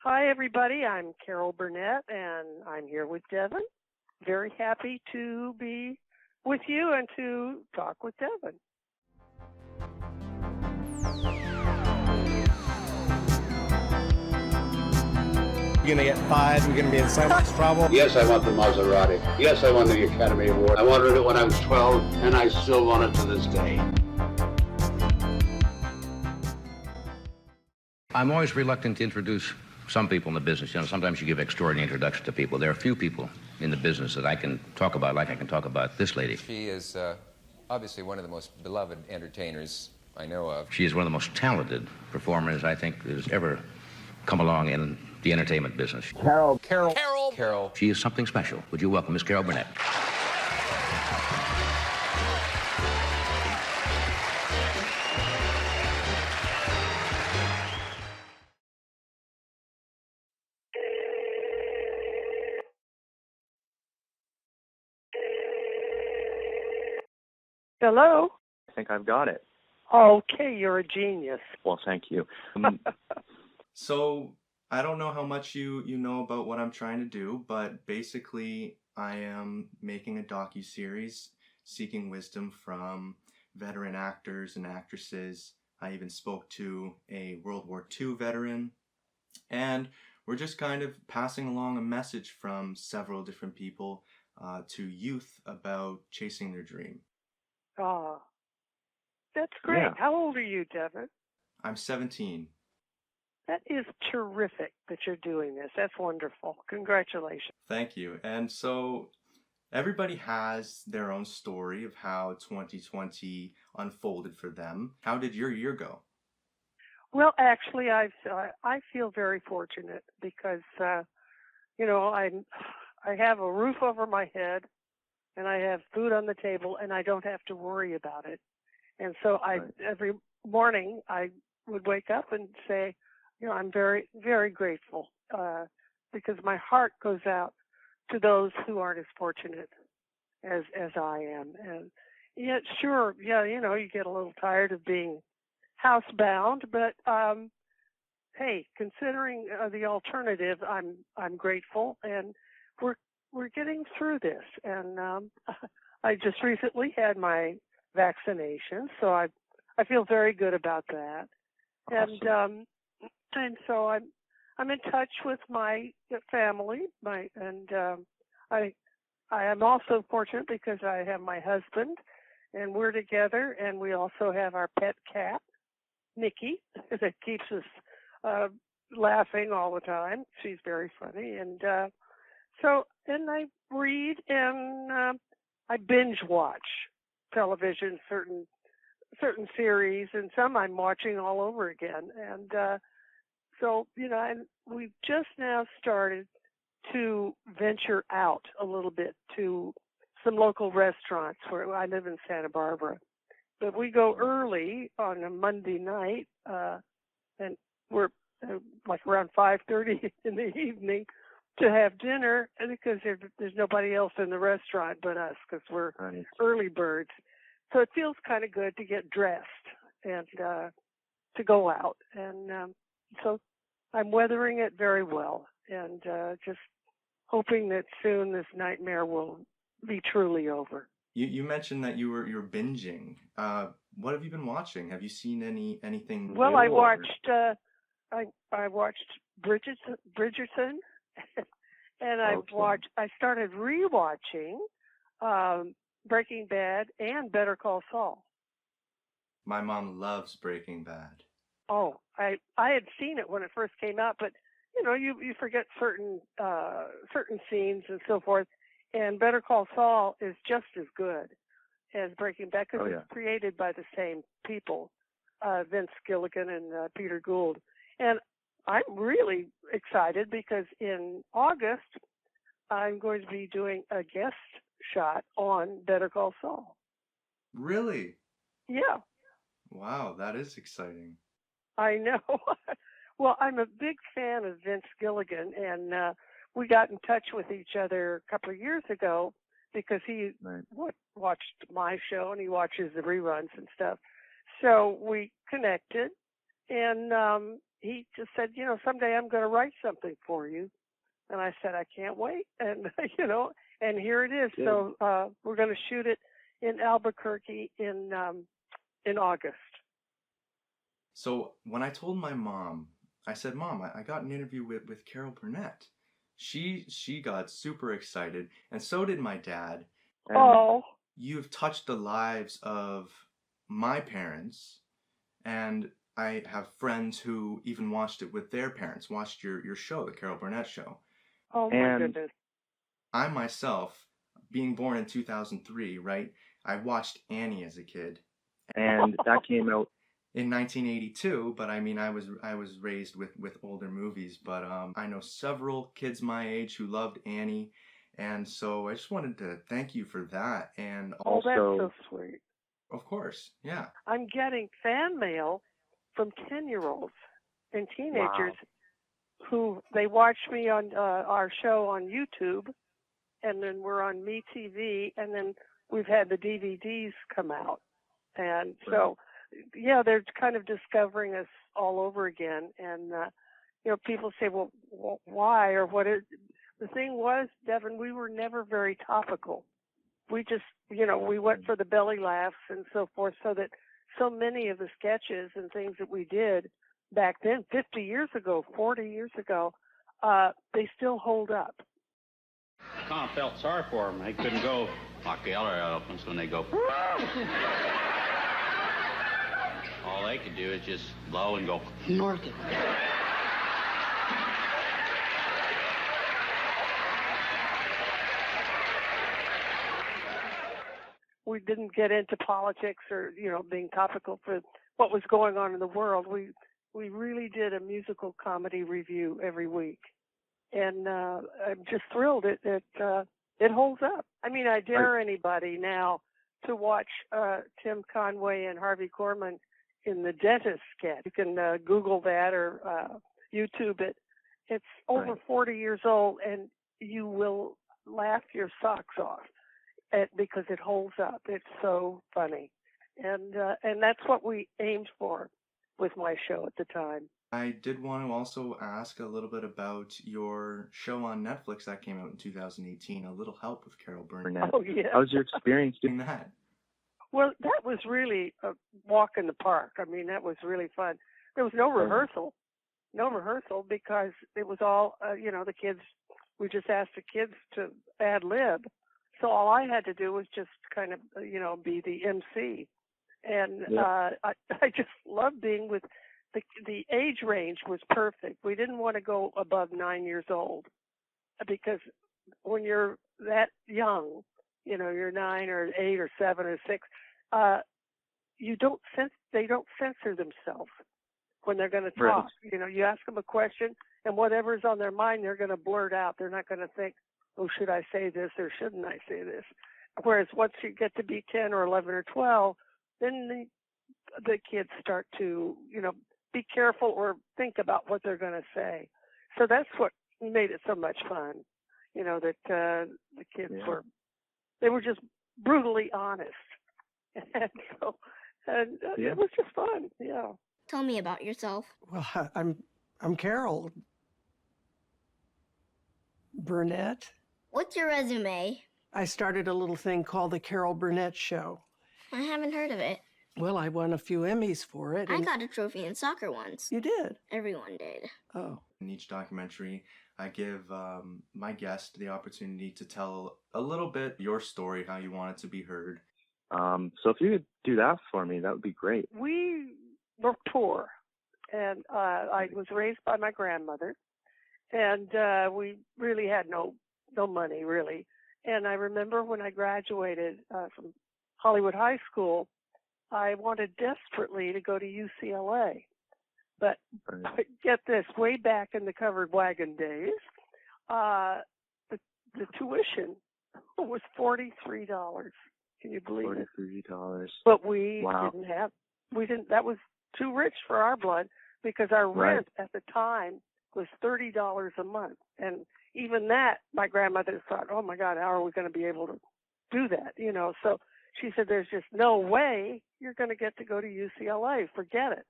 Hi, everybody. I'm Carol Burnett, and I'm here with Devin. Very happy to be with you and to talk with Devin. You're going to get fired. We're going to be in so much trouble. Yes, I want the Maserati. Yes, I won the Academy Award. I wanted it when I was 12, and I still want it to this day. I'm always reluctant to introduce some people in the business. You know, sometimes you give extraordinary introductions to people. There are a few people in the business that I can talk about, like I can talk about this lady. She is obviously one of the most beloved entertainers I know of. She is one of the most talented performers I think that has ever come along in the entertainment business. Carol. She is something special. Would you welcome Miss Carol Burnett? Hello? I think I've got it. Okay, you're a genius. Well, thank you. So, I don't know how much you know about what I'm trying to do, but basically I am making a docuseries seeking wisdom from veteran actors and actresses. I even spoke to a World War II veteran, and we're just kind of passing along a message from several different people to youth about chasing their dream. Oh, that's great. Yeah. How old are you, Devin? I'm 17. That is terrific that you're doing this. That's wonderful. Congratulations. Thank you. And so everybody has their own story of how 2020 unfolded for them. How did your year go? Well, actually, I feel very fortunate because, I have a roof over my head, and I have food on the table, and I don't have to worry about it. And so every morning I would wake up and say, I'm very, very grateful because my heart goes out to those who aren't as fortunate as I am. And yet, sure, you get a little tired of being housebound, but hey, considering the alternative, I'm grateful, and we're getting through this. And I just recently had my vaccination, so I feel very good about that. Awesome. And so I'm in touch with my family. I am also fortunate because I have my husband, and we're together, and we also have our pet cat, Nikki, that keeps us laughing all the time. She's very funny, and and I read and I binge watch television, certain series, and some I'm watching all over again. And and we've just now started to venture out a little bit to some local restaurants where I live in Santa Barbara. But we go early on a Monday night, and we're like around 5:30 in the evening to have dinner because there's nobody else in the restaurant but us because we're early birds. So it feels kind of good to get dressed and to go out. And so I'm weathering it very well and just hoping that soon this nightmare will be truly over. You mentioned that you're binging. What have you been watching? Have you seen anything? Well, I watched I watched Bridgerton, and I started rewatching Breaking Bad and Better Call Saul. My mom loves Breaking Bad. Oh, I had seen it when it first came out, but you forget certain scenes and so forth. And Better Call Saul is just as good as Breaking Bad because it's created by the same people, Vince Gilligan and Peter Gould. And I'm really excited because in August I'm going to be doing a guest shot on Better Call Saul. Really? Yeah. Wow, that is exciting. I know. Well, I'm a big fan of Vince Gilligan, and we got in touch with each other a couple of years ago because he watched my show and he watches the reruns and stuff. So we connected, and he just said, someday I'm going to write something for you. And I said, I can't wait. And, and here it is. Good. So we're going to shoot it in Albuquerque in August. So when I told my mom, I said, Mom, I got an interview with Carol Burnett. She got super excited, and so did my dad. And Oh, You've touched the lives of my parents, and I have friends who even watched it with their parents, watched your show, the Carol Burnett Show. oh my And- goodness. I myself, being born in 2003, right, I watched Annie as a kid. and that came out. In 1982, but I mean, I was raised with older movies, but I know several kids my age who loved Annie, and so I just wanted to thank you for that, and Oh, that's Also- so sweet. of course, yeah. I'm getting fan mail from 10-year-olds and teenagers who they watch me on our show on YouTube, and then we're on MeTV, and then we've had the DVDs come out. And so, yeah, they're kind of discovering us all over again. And, people say, well, why or what is... The thing was, Devin, we were never very topical. We just, we went for the belly laughs and so forth, so that so many of the sketches and things that we did back then, 50 years ago, 40 years ago, they still hold up. Kind of felt sorry for them. They couldn't go like the other elephants when they go. All they could do is just blow and go north. We didn't get into politics or, being topical for what was going on in the world. We really did a musical comedy review every week. And I'm just thrilled it holds up. I mean, I dare anybody now to watch Tim Conway and Harvey Korman in the dentist sketch. You can Google that or YouTube it. It's over 40 years old, and you will laugh your socks off because it holds up. It's so funny. And that's what we aimed for with my show at the time. I did want to also ask a little bit about your show on Netflix that came out in 2018, A Little Help with Carol Burnett. Oh, yeah. How was your experience Doing that? Well, that was really a walk in the park. I mean, that was really fun. There was no rehearsal because it was all, the kids, we just asked the kids to ad lib. So all I had to do was just kind of, be the MC. And I just loved being with the age range was perfect. We didn't want to go above 9 years old because when you're that young, you're 9 or 8 or 7 or 6, they don't censor themselves when they're going to talk. Right. You ask them a question, and whatever's on their mind, they're going to blurt out. They're not going to think, oh, should I say this or shouldn't I say this? Whereas once you get to be 10 or 11 or 12, then the kids start to, be careful or think about what they're going to say. So that's what made it so much fun, that the kids they were just brutally honest. And so, it was just fun, yeah. Tell me about yourself. Well, I'm Carol Burnett. What's your resume? I started a little thing called the Carol Burnett Show. I haven't heard of it. Well, I won a few Emmys for it. I got a trophy in soccer once. You did? Everyone did. Oh. In each documentary, I give my guest the opportunity to tell a little bit your story, how you want it to be heard. So if you could do that for me, that would be great. We were poor, and I was raised by my grandmother, and we really had no money, really. And I remember when I graduated from Hollywood High School, I wanted desperately to go to UCLA. But get this, way back in the covered wagon days, the tuition was $43. Can you believe it? $43. But we didn't, that was too rich for our blood because our rent at the time was $30 a month. And even that, my grandmother thought, oh my God, how are we going to be able to do that? So she said, there's just no way you're going to get to go to UCLA. Forget it.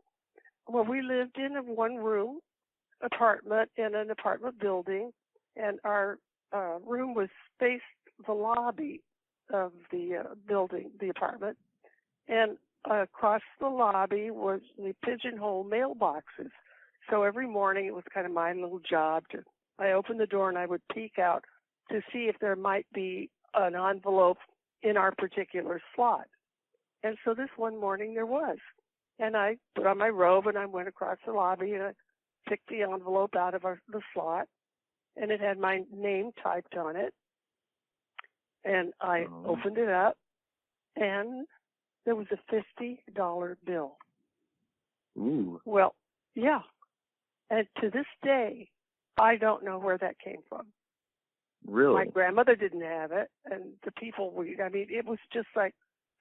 Well, we lived in a one-room apartment in an apartment building, and our room was faced the lobby of the building, the apartment, and across the lobby was the pigeonhole mailboxes. So every morning it was kind of my little job I opened the door and I would peek out to see if there might be an envelope in our particular slot. And so this one morning there was. And I put on my robe and I went across the lobby and I picked the envelope out of the slot, and it had my name typed on it. And I opened it up, and there was a $50 bill. Ooh. Well, yeah. And to this day, I don't know where that came from. Really? My grandmother didn't have it, and the people it was just like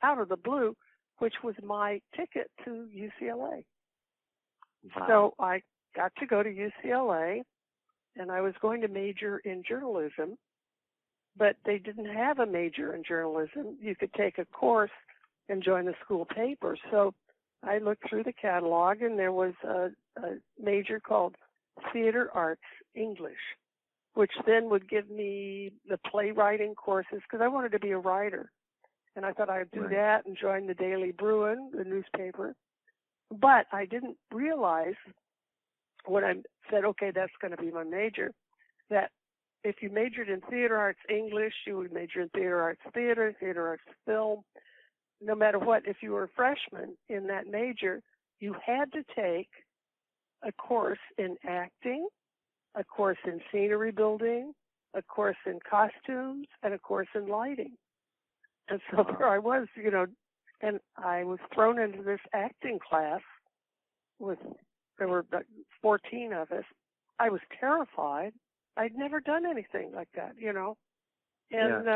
out of the blue, which was my ticket to UCLA. Wow. So I got to go to UCLA, and I was going to major in journalism, but they didn't have a major in journalism. You could take a course and join the school paper. So I looked through the catalog, and there was a major called Theater Arts English, which then would give me the playwriting courses because I wanted to be a writer. And I thought I'd do that and join the Daily Bruin, the newspaper. But I didn't realize when I said, okay, that's going to be my major, that if you majored in theater arts English, you would major in theater arts theater, theater arts film. No matter what, if you were a freshman in that major, you had to take a course in acting, a course in scenery building, a course in costumes, and a course in lighting. And so there I was, and I was thrown into this acting class there were about 14 of us. I was terrified. I'd never done anything like that, And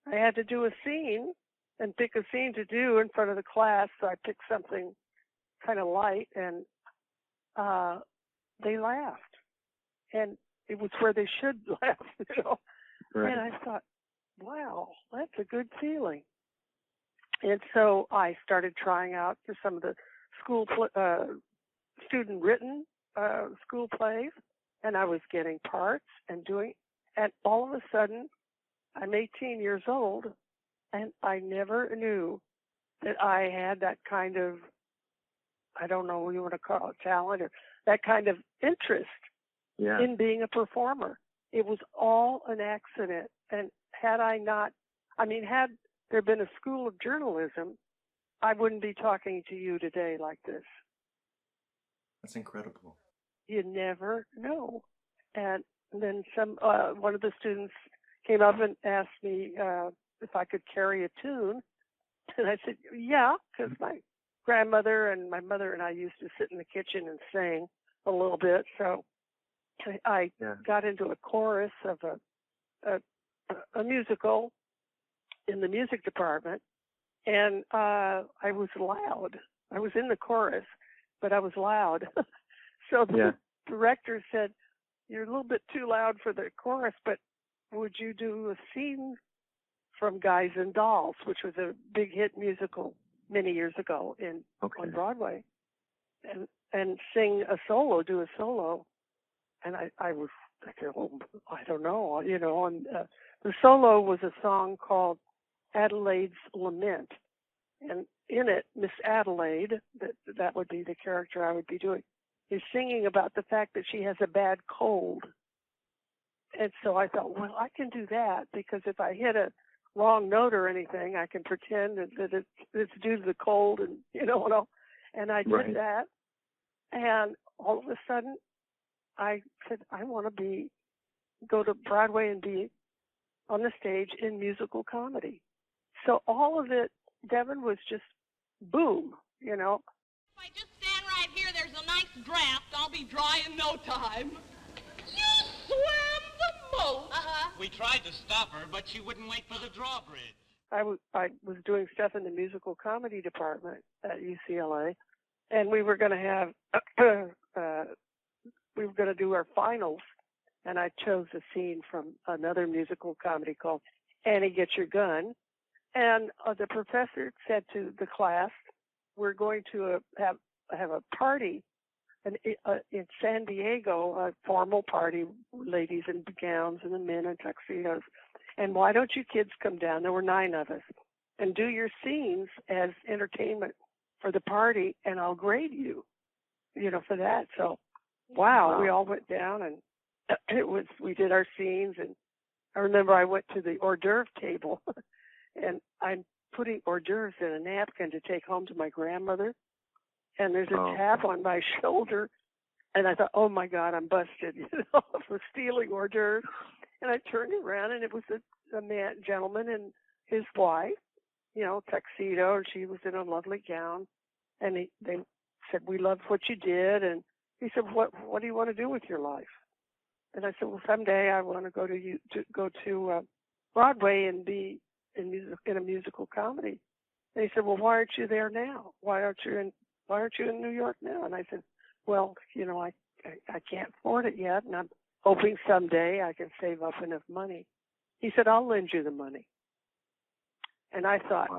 I had to do a scene and pick a scene to do in front of the class. So I picked something kind of light, and they laughed. And it was where they should laugh, Right. And I thought, wow, that's a good feeling. And so I started trying out for some of the school student-written school plays, and I was getting parts and and all of a sudden, I'm 18 years old, and I never knew that I had that kind of, I don't know what you want to call it, talent, or that kind of interest in being a performer. It was all an accident, and had there been a school of journalism, I wouldn't be talking to you today like this. That's incredible. You never know. And then one of the students came up and asked me if I could carry a tune. And I said, yeah, because my grandmother and my mother and I used to sit in the kitchen and sing a little bit. So I got into a chorus of a musical in the music department, and I was loud. I was in the chorus, but I was loud. So the director said, you're a little bit too loud for the chorus, but would you do a scene from Guys and Dolls, which was a big hit musical many years ago on Broadway, and sing a solo, do a solo. And I said, well, I don't know, and the solo was a song called Adelaide's Lament. And in it, Miss Adelaide, that would be the character I would be doing, is singing about the fact that she has a bad cold. And so I thought, well, I can do that, because if I hit a wrong note or anything, I can pretend that it's due to the cold, and and I did that. And all of a sudden, I said, I want to go to Broadway and be on the stage in musical comedy. So all of it, Devin, was just boom, If I just stand right here, there's a nice draft. I'll be dry in no time. You swam the moat. We tried to stop her, but she wouldn't wait for the drawbridge. I was doing stuff in the musical comedy department at UCLA, and we were going to have we were going to do our finals, and I chose a scene from another musical comedy called Annie, Get Your Gun. And the professor said to the class, we're going to have have a party in San Diego, a formal party, ladies in gowns and the men in tuxedos. And why don't you kids come down? There were 9 of us, and do your scenes as entertainment for the party, and I'll grade you, for that. So, wow, we all went down, and we did our scenes. And I remember I went to the hors d'oeuvre table, and I'm putting hors d'oeuvres in a napkin to take home to my grandmother. And there's a tap on my shoulder, and I thought, oh my God, I'm busted, for stealing hors d'oeuvres. And I turned around, and it was a gentleman and his wife, tuxedo, and she was in a lovely gown. And they said, we loved what you did. And he said, what do you want to do with your life? And I said, well, someday I want to go to Broadway and be in a musical comedy. And he said, well, why aren't you there now? Why aren't you in New York now? And I said, well, I can't afford it yet, and I'm hoping someday I can save up enough money. He said, I'll lend you the money. And I thought,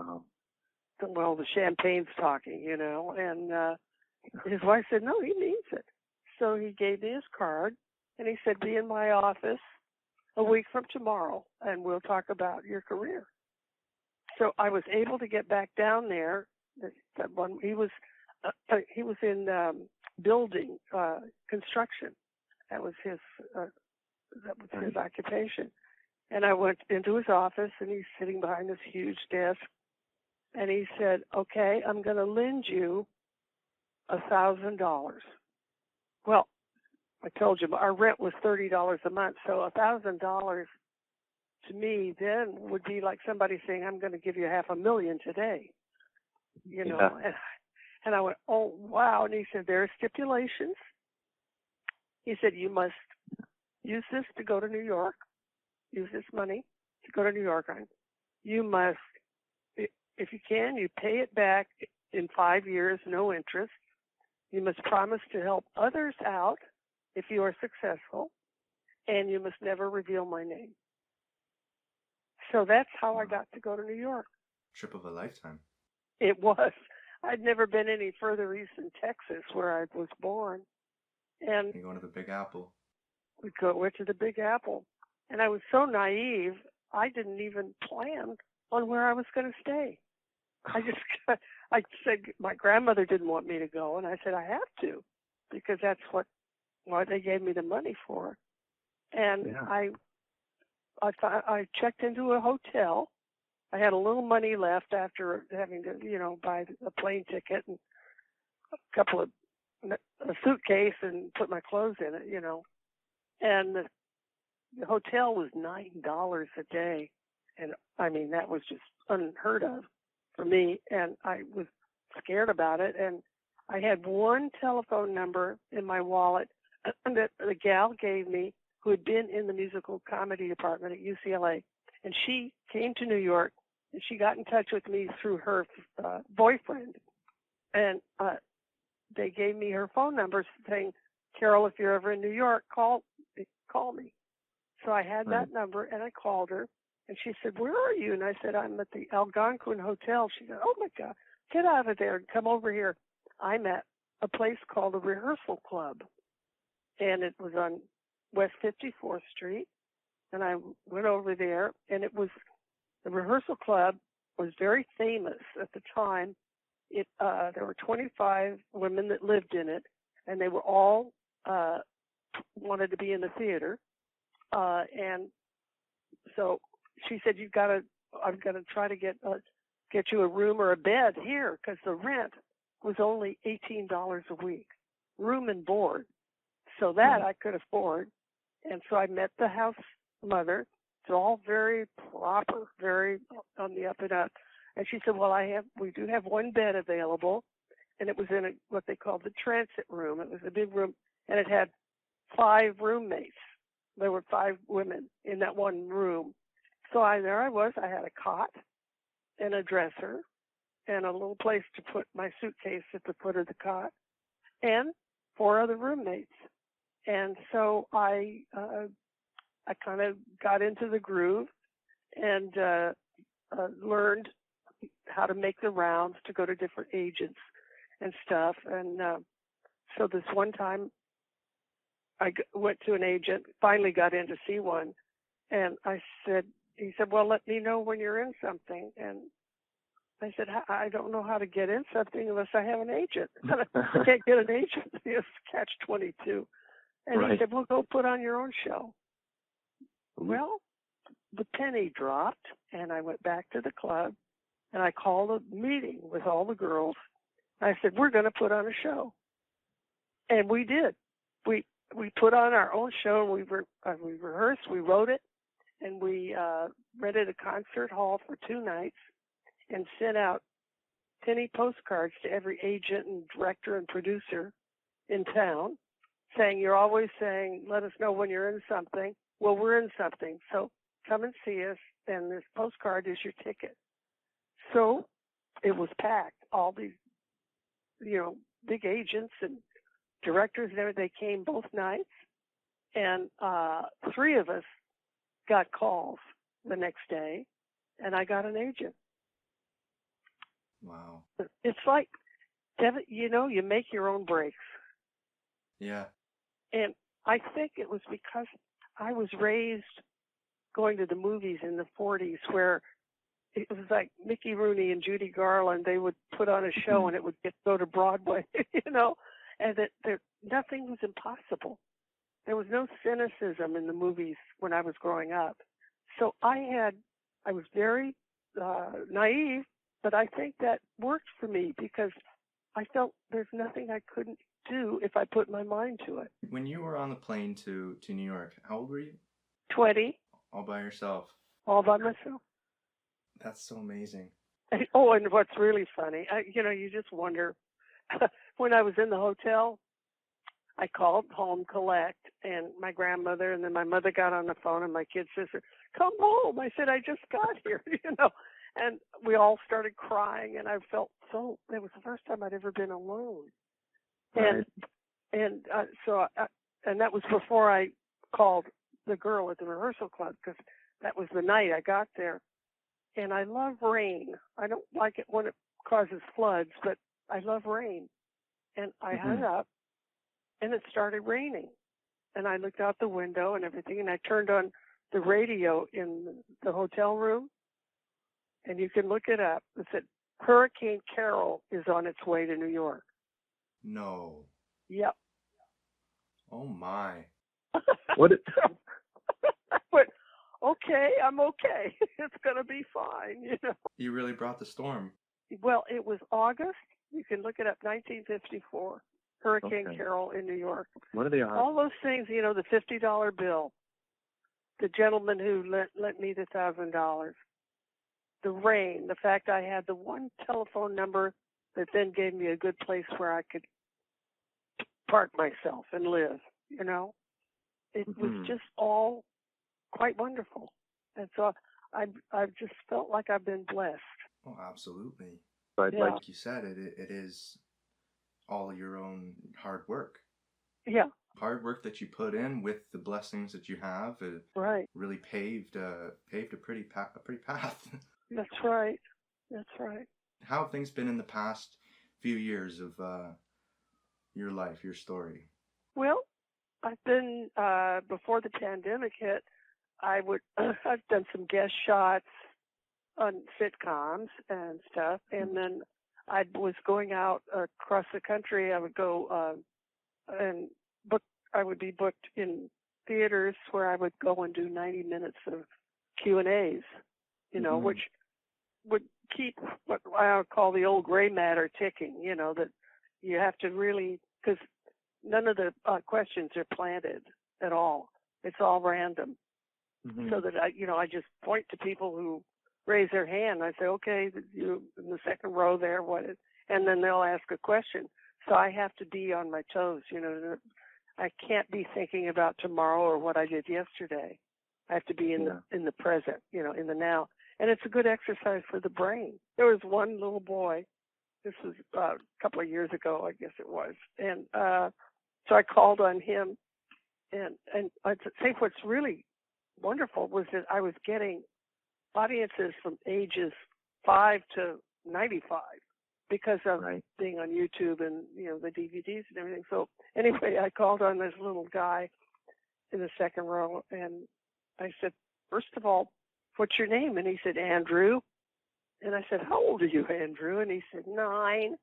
well, the champagne's talking, and his wife said, no, he means it. So he gave me his card, and he said, be in my office a week from tomorrow, and we'll talk about your career. So I was able to get back down there. He was in building construction. That was his occupation. And I went into his office, and he's sitting behind this huge desk. And he said, okay, I'm going to lend you $1,000. Well, I told you our rent was $30 a month, so $1,000 to me then would be like somebody saying, I'm going to give you $500,000 today. And I went, oh, wow. And he said, there are stipulations. He said, you must use this to go to New York, use this money to go to New York. You must, if you can, you pay it back in 5 years, no interest. You must promise to help others out if you are successful, and you must never reveal my name. So that's how I got to go to New York. Trip of a lifetime. It was. I'd never been any further east than Texas, where I was born. And you're going to the Big Apple. Went to the Big Apple. And I was so naive, I didn't even plan on where I was going to stay. I said, my grandmother didn't want me to go, and I said, I have to, because that's what they gave me the money for. And I checked into a hotel. I had a little money left after having to, buy a plane ticket and a suitcase and put my clothes in it, And the hotel was $9 a day. And I mean, that was just unheard of for me. And I was scared about it. And I had one telephone number in my wallet that the gal gave me who had been in the musical comedy department at UCLA. And she came to New York, and she got in touch with me through her boyfriend. And they gave me her phone number saying, Carol, if you're ever in New York, call me. So I had that number, and I called her. And she said, where are you? And I said, I'm at the Algonquin Hotel. She said, oh, my God, get out of there and come over here. I'm at a place called the Rehearsal Club. And it was on West 54th Street. And I went over there, and it was the Rehearsal Club was very famous at the time. There were 25 women that lived in it, and they were all wanted to be in the theater. And so she said, I've got to try to get you a room or a bed here, because the rent was only $18 a week, room and board. So that I could afford. And so I met the house mother. It's all very proper, very on the up and up. And she said, well, we do have one bed available. And it was in what they called the transit room. It was a big room, and it had 5 roommates. There were 5 women in that one room. So there I was. I had a cot and a dresser and a little place to put my suitcase at the foot of the cot, and 4 other roommates. And so I kind of got into the groove and learned how to make the rounds to go to different agents. and stuff. And so this one time I went to an agent, finally got in to see one, and he said, well, let me know when you're in something. And I said, I don't know how to get in something unless I have an agent. I can't get an agent. It's catch-22. And he said, well, go put on your own show. Well, the penny dropped, and I went back to the club, and I called a meeting with all the girls. I said, we're going to put on a show. And we did. We put on our own show, and we rehearsed, we wrote it, and we rented a concert hall for 2 nights and sent out penny postcards to every agent and director and producer in town saying, you're always saying, let us know when you're in something. Well, we're in something, so come and see us, and this postcard is your ticket. So it was packed. All these, big agents and directors and everything, they came both nights, and 3 of us got calls the next day, and I got an agent. Wow. It's like, you make your own breaks. Yeah. And I think it was because I was raised going to the movies in the 40s where it was like Mickey Rooney and Judy Garland. They would put on a show and it would go to Broadway, and that nothing was impossible. There was no cynicism in the movies when I was growing up. So I was very naive, but I think that worked for me because I felt there's nothing I couldn't do if I put my mind to it. When you were on the plane to New York, how old were you? 20. All by yourself? All by myself. That's so amazing. Oh, and what's really funny, you just wonder. When I was in the hotel, I called home collect, and my grandmother, and then my mother got on the phone, and my kid sister, come home. I said, I just got here, and we all started crying, and I felt it was the first time I'd ever been alone. Right. And that was before I called the girl at the rehearsal club, because that was the night I got there. And I love rain. I don't like it when it causes floods, but I love rain. And I hung up, and it started raining. And I looked out the window and everything, and I turned on the radio in the hotel room, and you can look it up. It said, Hurricane Carol is on its way to New York. No. Yep. Oh, my. What? I went, okay, I'm okay. It's going to be fine, You really brought the storm. Well, it was August. You can look it up, 1954. Hurricane Carol in New York. What are the odds? All those things, the $50 bill, the gentleman who lent me the $1,000, the rain, the fact I had the one telephone number that then gave me a good place where I could park myself and live, It was just all quite wonderful. And so I've just felt like I've been blessed. Oh, absolutely. But Yeah. Like you said, it is all your own hard work. Yeah. Hard work that you put in with the blessings that you have. It Right. really paved a pretty path. That's right. That's right. How have things been in the past few years of your life, your story? Well, I've been before the pandemic hit. I've done some guest shots on sitcoms and stuff, and then I was going out across the country. I would go and book. I would be booked in theaters where I would go and do 90 minutes of Q&As, which would keep what I call the old gray matter ticking. That you have to really, because none of the questions are planted at all. It's all random. So that I just point to people who raise their hand. I say, okay, you in the second row there, and then they'll ask a question. So I have to be on my toes. I can't be thinking about tomorrow or what I did yesterday. I have to be in the present, in the now. And it's a good exercise for the brain. There was one little boy. This was a couple of years ago, I guess it was. And so I called on him, and I'd say what's really wonderful was that I was getting audiences from ages 5 to 95, because of Right. being on YouTube and, the DVDs and everything. So anyway, I called on this little guy in the second row, and I said, first of all, what's your name? And he said, Andrew. And I said, how old are you, Andrew? And he said, 9.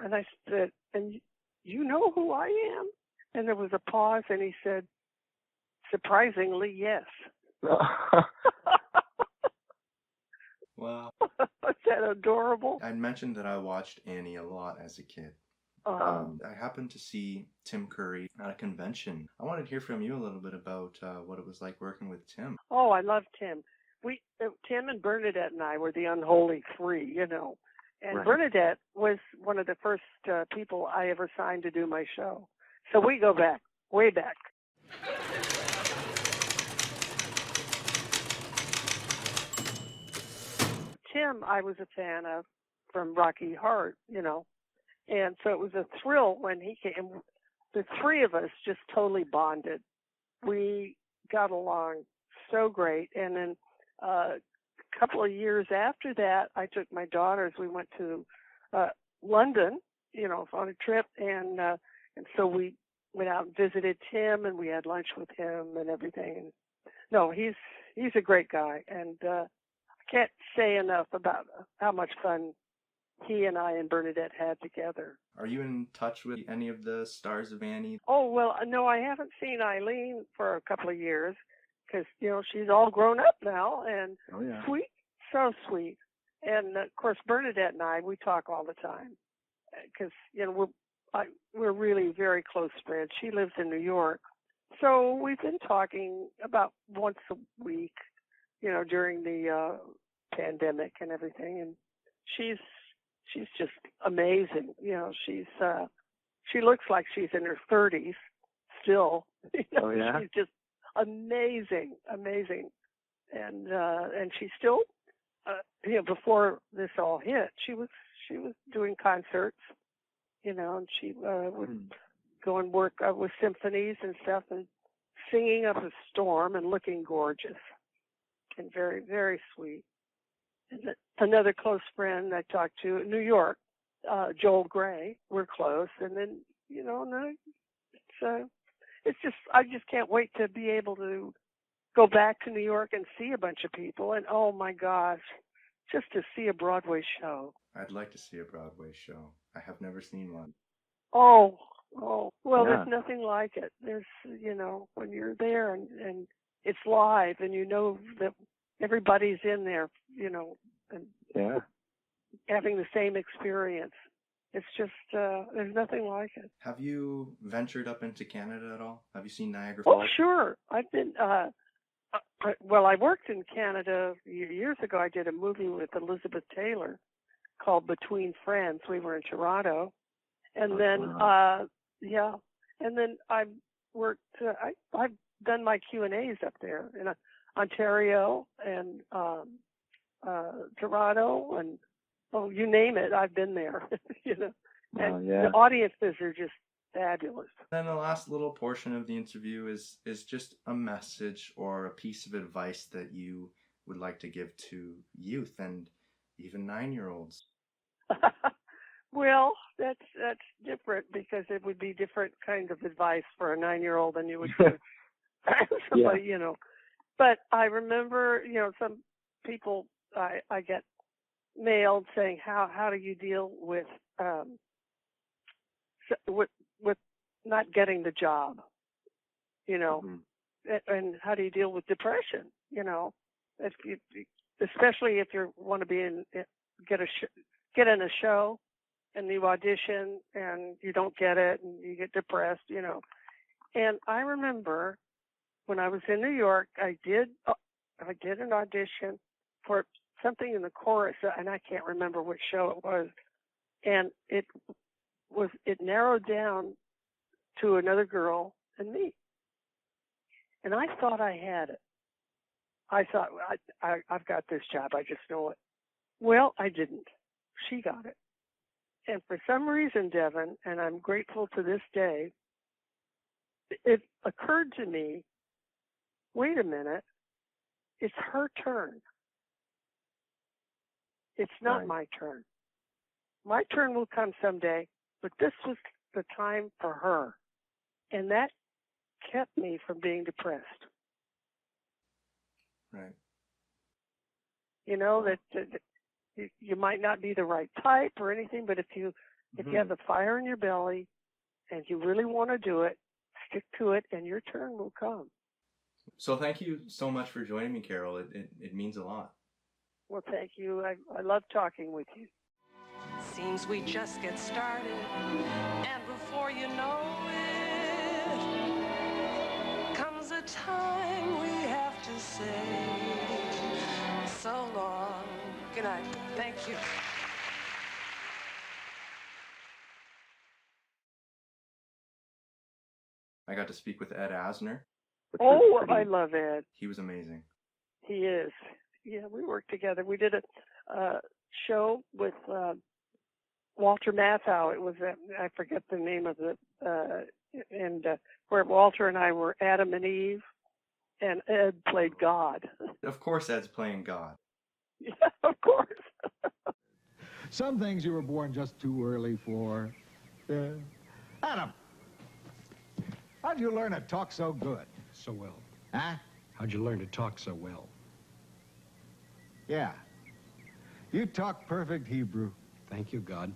And I said, and you know who I am? And there was a pause, and he said, surprisingly, yes. Wow. Is that adorable? I mentioned that I watched Annie a lot as a kid. I happened to see Tim Curry at a convention. I wanted to hear from you a little bit about what it was like working with Tim. Oh, I love Tim. Tim and Bernadette and I were the unholy three, And Right. Bernadette was one of the first people I ever signed to do my show. So we go back, way back. Tim, I was a fan of from Rocky Heart, And so it was a thrill when he came. The three of us just totally bonded. We got along so great. And then a couple of years after that, I took my daughters. We went to London, on a trip, and so we went out and visited Tim, and we had lunch with him and everything. And no, he's a great guy, and I can't say enough about how much fun he and I and Bernadette had together. Are you in touch with any of the stars of Annie? Oh, well, no, I haven't seen Eileen for a couple of years because, she's all grown up now and sweet, so sweet. And, of course, Bernadette and I, we talk all the time because, we're really very close friends. She lives in New York. So we've been talking about once a week, during the pandemic and everything. And she's just amazing. She looks like she's in her 30s still. Oh, yeah? She's just amazing. And she still, before this all hit, she was doing concerts, and she would go and work with symphonies and stuff and singing up a storm and looking gorgeous and very, very sweet. And another close friend I talked to in New York, Joel Gray, we're close. And then, it's just, I just can't wait to be able to go back to New York and see a bunch of people. And oh my gosh, just to see a Broadway show. I'd like to see a Broadway show. I have never seen one. Oh, well, Yeah. there's nothing like it. There's, when you're there and it's live and that everybody's in there, and having the same experience. It's just, there's nothing like it. Have you ventured up into Canada at all? Have you seen Niagara Oh, Falls? sure. I've been, I worked in Canada years ago. I did a movie with Elizabeth Taylor called Between Friends. We were in Toronto. And then, and then I've worked, I've done my Q&As up there in Ontario and Toronto and, you name it, I've been there, And the audiences are just fabulous. Then the last little portion of the interview is just a message or a piece of advice that you would like to give to youth and even 9-year-olds. Well, that's different because it would be different kind of advice for a 9-year-old than you would give somebody, But I remember, some people I get mailed saying, how do you deal with not getting the job, and how do you deal with depression, if you, especially if you want to get in a show and you audition and you don't get it and you get depressed, And I remember when I was in New York, I did an audition for something in the chorus, and I can't remember which show it was, and it narrowed down to another girl and me, and I thought I had it. I thought I've got this job. I just know it. Well, I didn't. She got it, and for some reason, Devin, and I'm grateful to this day, it occurred to me, wait a minute, it's her turn. It's not my turn. My turn will come someday, but this was the time for her. And that kept me from being depressed. Right. You know, that you might not be the right type or anything, but if you have the fire in your belly and you really want to do it, stick to it and your turn will come. So thank you so much for joining me, Carol. It means a lot. Well, thank you. I love talking with you. Seems we just get started, and before you know it, comes a time we have to say so long. Good night. Thank you. I got to speak with Ed Asner. Oh, I love Ed. He was amazing. He is. Yeah, we worked together. We did a show with Walter Matthau. It was, I forget the name of it, where Walter and I were Adam and Eve, and Ed played God. Of course Ed's playing God. Yeah, of course. Some things you were born just too early for. Adam, how'd you learn to talk so good? So well. Huh? How'd you learn to talk so well? Yeah. You talk perfect Hebrew. Thank you, God.